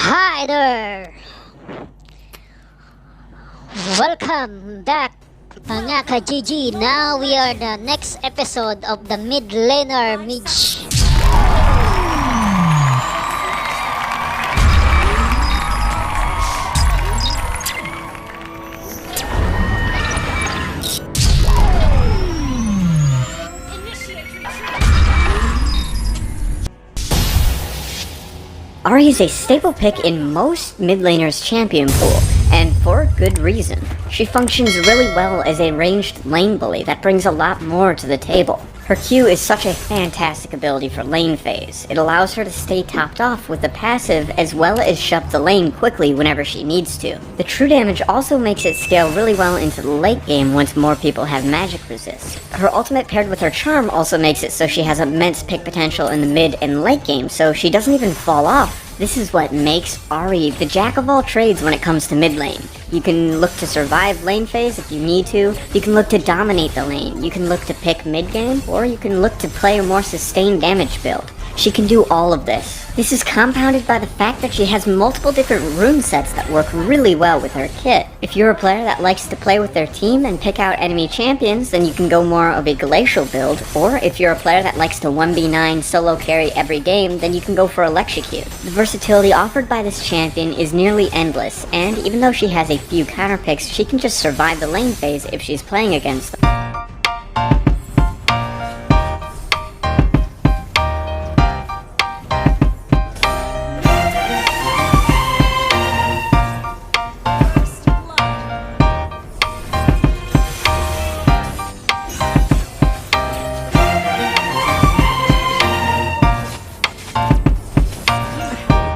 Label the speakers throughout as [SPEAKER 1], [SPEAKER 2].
[SPEAKER 1] Hi there! Welcome back mga ka-GG. Now we are the next episode of the mid laner Mage.
[SPEAKER 2] Ahri is a staple pick in most mid laners' champion pool, and for good reason. She functions really well as a ranged lane bully that brings a lot more to the table. Her Q is such a fantastic ability for lane phase. It allows her to stay topped off with the passive as well as shove the lane quickly whenever she needs to. The true damage also makes it scale really well into the late game once more people have magic resist. Her ultimate paired with her charm also makes it so she has immense pick potential in the mid and late game, so she doesn't even fall off. This is what makes Ahri the jack of all trades when it comes to mid lane. You can look to survive lane phase if you need to, you can look to dominate the lane, you can look to pick mid game, or you can look to play a more sustained damage build. She can do all of this. This is compounded by the fact that she has multiple different rune sets that work really well with her kit. If you're a player that likes to play with their team and pick out enemy champions, then you can go more of a glacial build, or if you're a player that likes to 1v9 solo carry every game, then you can go for electrocute. The versatility offered by this champion is nearly endless, and even though she has a few counter picks, she can just survive the lane phase if she's playing against them.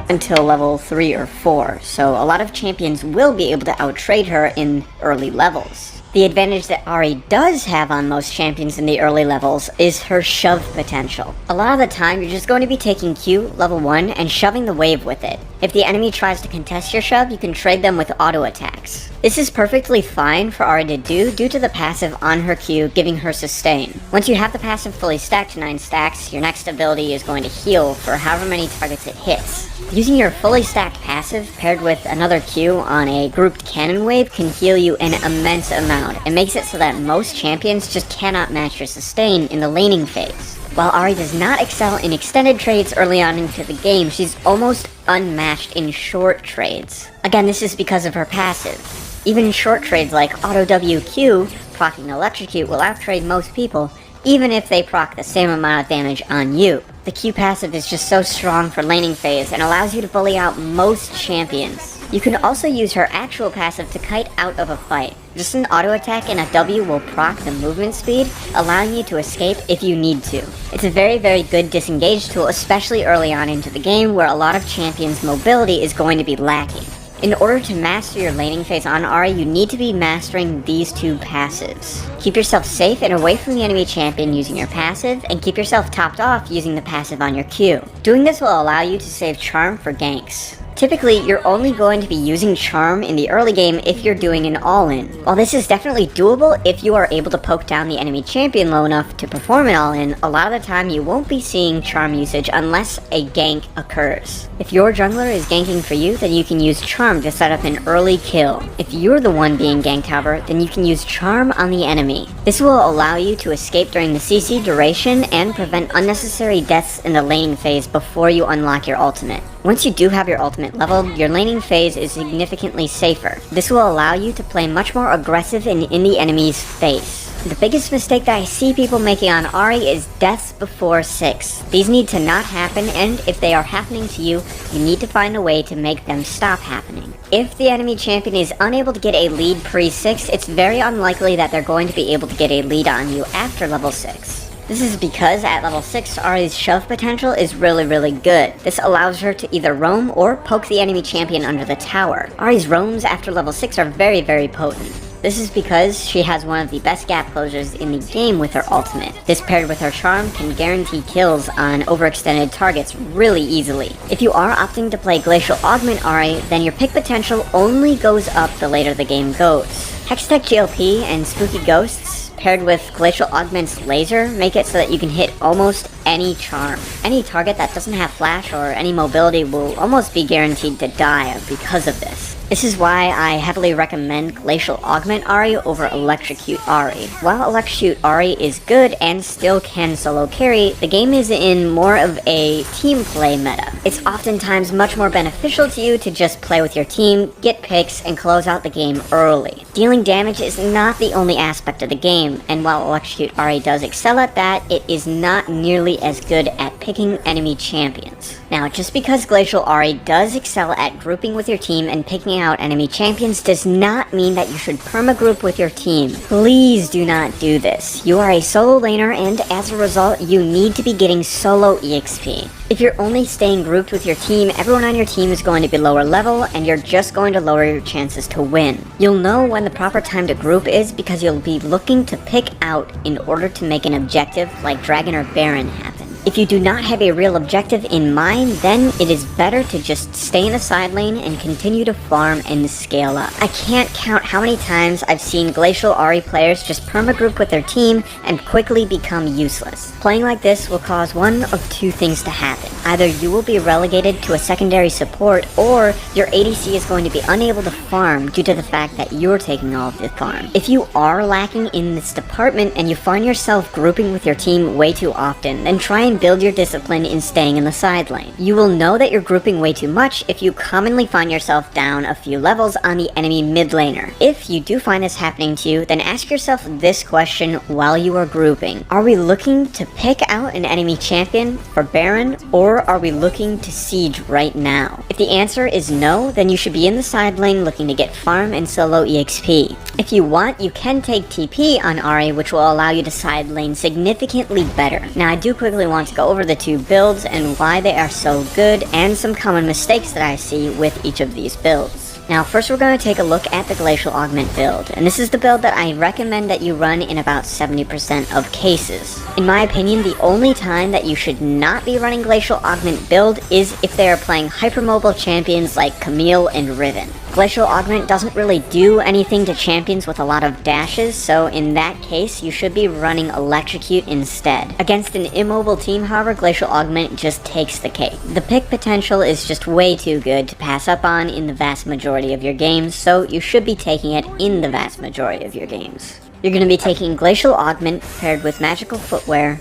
[SPEAKER 2] Until level 3 or 4, so a lot of champions will be able to outtrade her in early levels. The advantage that Ahri does have on most champions in the early levels is her shove potential. A lot of the time you're just going to be taking Q level 1 and shoving the wave with it. If the enemy tries to contest your shove, you can trade them with auto attacks. This is perfectly fine for Ahri to do due to the passive on her Q giving her sustain. Once you have the passive fully stacked to 9 stacks, your next ability is going to heal for however many targets it hits. Using your fully stacked passive paired with another Q on a grouped cannon wave can heal you an immense amount. It makes it so that most champions just cannot match your sustain in the laning phase. While Ahri does not excel in extended trades early on into the game, she's almost unmatched in short trades. Again, this is because of her passive. Even short trades like auto WQ, proccing electrocute, will outtrade most people, even if they proc the same amount of damage on you. The Q passive is just so strong for laning phase and allows you to bully out most champions. You can also use her actual passive to kite out of a fight. Just an auto attack and a W will proc the movement speed, allowing you to escape if you need to. It's a very good disengage tool, especially early on into the game where a lot of champions' mobility is going to be lacking. In order to master your laning phase on Ahri, you need to be mastering these two passives. Keep yourself safe and away from the enemy champion using your passive, and keep yourself topped off using the passive on your Q. Doing this will allow you to save charm for ganks. Typically, you're only going to be using charm in the early game if you're doing an all-in. While this is definitely doable if you are able to poke down the enemy champion low enough to perform an all-in, a lot of the time you won't be seeing charm usage unless a gank occurs. If your jungler is ganking for you, then you can use charm to set up an early kill. If you're the one being ganked, however, then you can use charm on the enemy. This will allow you to escape during the CC duration and prevent unnecessary deaths in the laning phase before you unlock your ultimate. Once you do have your ultimate leveled, your laning phase is significantly safer. This will allow you to play much more aggressive and in the enemy's face. The biggest mistake that I see people making on Ahri is deaths before 6. These need to not happen, and if they are happening to you, you need to find a way to make them stop happening. If the enemy champion is unable to get a lead pre-6, it's very unlikely that they're going to be able to get a lead on you after level 6. This is because at level 6, Ahri's shove potential is really good. This allows her to either roam or poke the enemy champion under the tower. Ahri's roams after level 6 are very potent. This is because she has one of the best gap closures in the game with her ultimate. This paired with her charm can guarantee kills on overextended targets really easily. If you are opting to play Glacial Augment Ahri, then your pick potential only goes up the later the game goes. Hextech GLP and Spooky Ghosts paired with Glacial Augment's laser make it so that you can hit almost any charm. Any target that doesn't have flash or any mobility will almost be guaranteed to die because of this. This is why I heavily recommend Glacial Augment Ahri over Electrocute Ahri. While Electrocute Ahri is good and still can solo carry, the game is in more of a team play meta. It's oftentimes much more beneficial to you to just play with your team, get picks, and close out the game early. Dealing damage is not the only aspect of the game, and while Electrocute Ahri does excel at that, it is not nearly as good at picking enemy champions. Now, just because Glacial Ahri does excel at grouping with your team and picking out enemy champions does not mean that you should perma-group with your team. Please do not do this. You are a solo laner, and as a result, you need to be getting solo EXP. If you're only staying grouped with your team, everyone on your team is going to be lower level, and you're just going to lower your chances to win. You'll know when the proper time to group is because you'll be looking to pick out in order to make an objective like Dragon or Baron happen. If you do not have a real objective in mind, then it is better to just stay in the side lane and continue to farm and scale up. I can't count how many times I've seen Glacial Ahri players just perma-group with their team and quickly become useless. Playing like this will cause one of two things to happen. Either you will be relegated to a secondary support, or your ADC is going to be unable to farm due to the fact that you're taking all of the farm. If you are lacking in this department and you find yourself grouping with your team way too often, then try and build your discipline in staying in the side lane. You will know that you're grouping way too much if you commonly find yourself down a few levels on the enemy mid laner. If you do find this happening to you, then ask yourself this question while you are grouping. Are we looking to pick out an enemy champion for Baron, or are we looking to siege right now? If the answer is no, then you should be in the side lane looking to get farm and solo EXP. If you want, you can take TP on Ahri, which will allow you to side lane significantly better. Now, I do quickly want to go over the two builds and why they are so good, and some common mistakes that I see with each of these builds. Now, first we're going to take a look at the Glacial Augment build, and this is the build that I recommend that you run in about 70% of cases. In my opinion, the only time that you should not be running Glacial Augment build is if they are playing hypermobile champions like Camille and Riven. Glacial Augment doesn't really do anything to champions with a lot of dashes, so in that case, you should be running Electrocute instead. Against an immobile team, however, Glacial Augment just takes the cake. The pick potential is just way too good to pass up on in the vast majority of your games, so you should be taking it in the vast majority of your games. You're going to be taking Glacial Augment paired with Magical Footwear,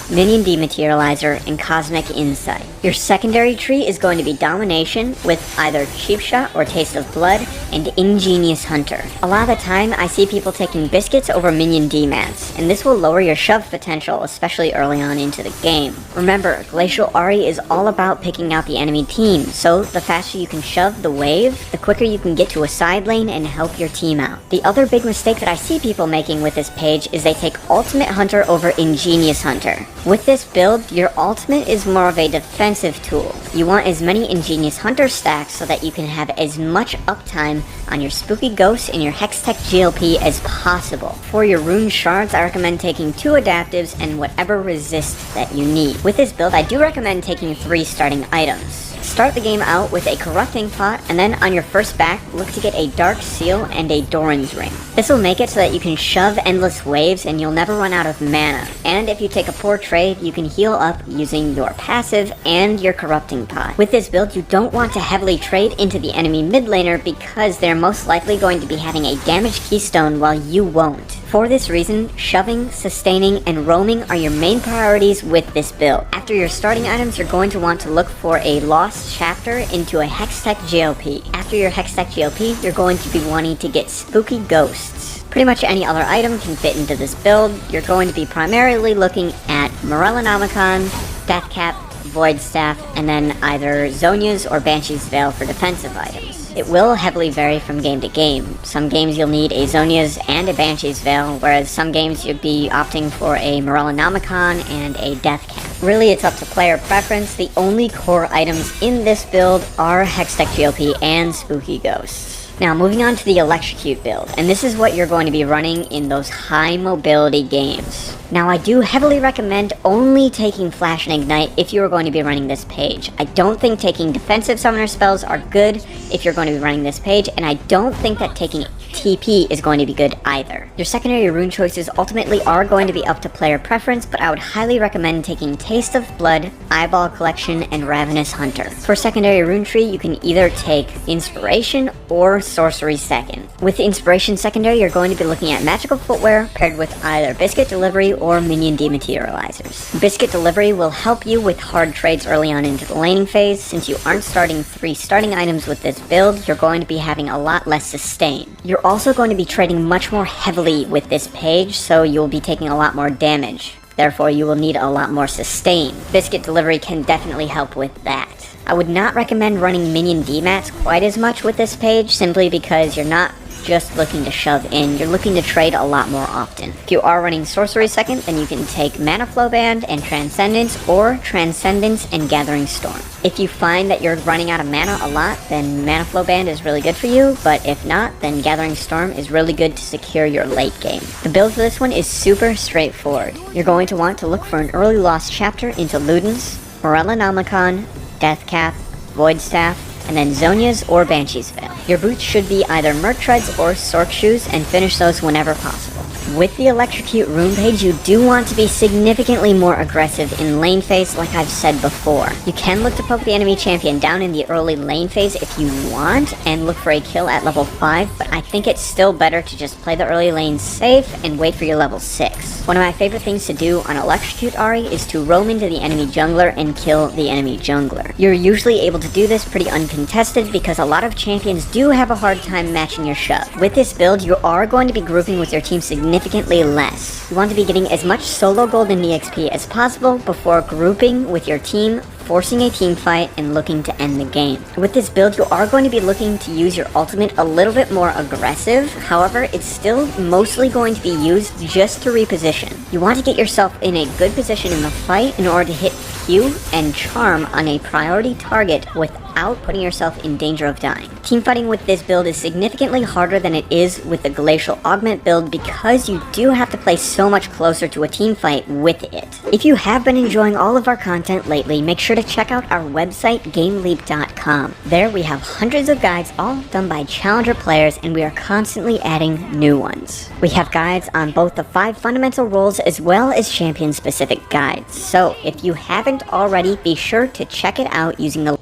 [SPEAKER 2] Minion Dematerializer, and Cosmic Insight. Your secondary tree is going to be Domination with either Cheap Shot or Taste of Blood and Ingenious Hunter. A lot of the time I see people taking Biscuits over Minion Demats, and this will lower your shove potential, especially early on into the game. Remember, Glacial Ahri is all about picking out the enemy team, so the faster you can shove the wave, the quicker you can get to a side lane and help your team out. The other big mistake that I see people making with this page is they take Ultimate Hunter over Ingenious Hunter. With this build, your ultimate is more of a defensive tool. You want as many Ingenious Hunter stacks so that you can have as much uptime on your Spooky Ghosts and your Hextech GLP as possible. For your Rune Shards, I recommend taking 2 adaptives and whatever resist that you need. With this build, I do recommend taking 3 starting items. Start the game out with a Corrupting Pot, and then on your first back, look to get a Dark Seal and a Doran's Ring. This will make it so that you can shove endless waves and you'll never run out of mana. And if you take a poor trade, you can heal up using your passive and your Corrupting Pot. With this build, you don't want to heavily trade into the enemy mid laner because they're most likely going to be having a damage keystone while you won't. For this reason, shoving, sustaining, and roaming are your main priorities with this build. After your starting items, you're going to want to look for a Lost Chapter into a Hextech GLP. After your Hextech GLP, you're going to be wanting to get Spooky Ghosts. Pretty much any other item can fit into this build. You're going to be primarily looking at Morellonomicon, Deathcap, Void Staff, and then either Zhonya's or Banshee's Veil for defensive items. It will heavily vary from game to game. Some games you'll need a Zhonya's and a Banshee's Veil, whereas some games you'll be opting for a Morellonomicon and a Deathcap. Really, it's up to player preference. The only core items in this build are Hextech GLP and Spooky Ghosts. Now, moving on to the Electrocute build, and this is what you're going to be running in those high mobility games. Now, I do heavily recommend only taking Flash and Ignite if you are going to be running this page. I don't think taking defensive summoner spells are good if you're going to be running this page, and I don't think that taking TP is going to be good either. Your secondary rune choices ultimately are going to be up to player preference, but I would highly recommend taking Taste of Blood, Eyeball Collection, and Ravenous Hunter. For secondary rune tree, you can either take Inspiration or Sorcery second. With Inspiration secondary, you're going to be looking at Magical Footwear paired with either Biscuit Delivery or Minion Dematerializers. Biscuit Delivery will help you with hard trades early on into the laning phase. Since you aren't starting 3 starting items with this build, you're going to be having a lot less sustain. You're also going to be trading much more heavily with this page, so you'll be taking a lot more damage. Therefore, you will need a lot more sustain. Biscuit Delivery can definitely help with that. I would not recommend running Minion Demats quite as much with this page, simply because you're not just looking to shove in, you're looking to trade a lot more often. If you are running Sorcery second, then you can take Mana Flow Band and Transcendence, or Transcendence and Gathering Storm. If you find that you're running out of mana a lot, then Mana Flow Band is really good for you, but if not, then Gathering Storm is really good to secure your late game. The build for this one is super straightforward. You're going to want to look for an early lost chapter into Ludens, Morellonomicon, Deathcap, Void Staff, and then Zonia's or Banshee's Veil. Your boots should be either Merc Treads or Sork Shoes, and finish those whenever possible. With the Electrocute rune page, you do want to be significantly more aggressive in lane phase, like I've said before. You can look to poke the enemy champion down in the early lane phase if you want, and look for a kill at level 5, but I think it's still better to just play the early lane safe and wait for your level 6. One of my favorite things to do on Electrocute Ahri is to roam into the enemy jungler and kill the enemy jungler. You're usually able to do this pretty uncontested because a lot of champions do have a hard time matching your shove. With this build, you are going to be grouping with your team significantly less. You want to be getting as much solo gold and EXP as possible before grouping with your team, forcing a team fight, and looking to end the game. With this build, you are going to be looking to use your ultimate a little bit more aggressive. However, it's still mostly going to be used just to reposition. You want to get yourself in a good position in the fight in order to hit Q and Charm on a priority target without putting yourself in danger of dying. Teamfighting with this build is significantly harder than it is with the Glacial Augment build because you do have to play so much closer to a teamfight with it. If you have been enjoying all of our content lately, make sure to check out our website, GameLeap.com. There we have hundreds of guides, all done by challenger players, and we are constantly adding new ones. We have guides on both the 5 fundamental roles as well as champion-specific guides. So if you haven't already, be sure to check it out using the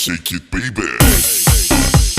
[SPEAKER 3] shake it, baby.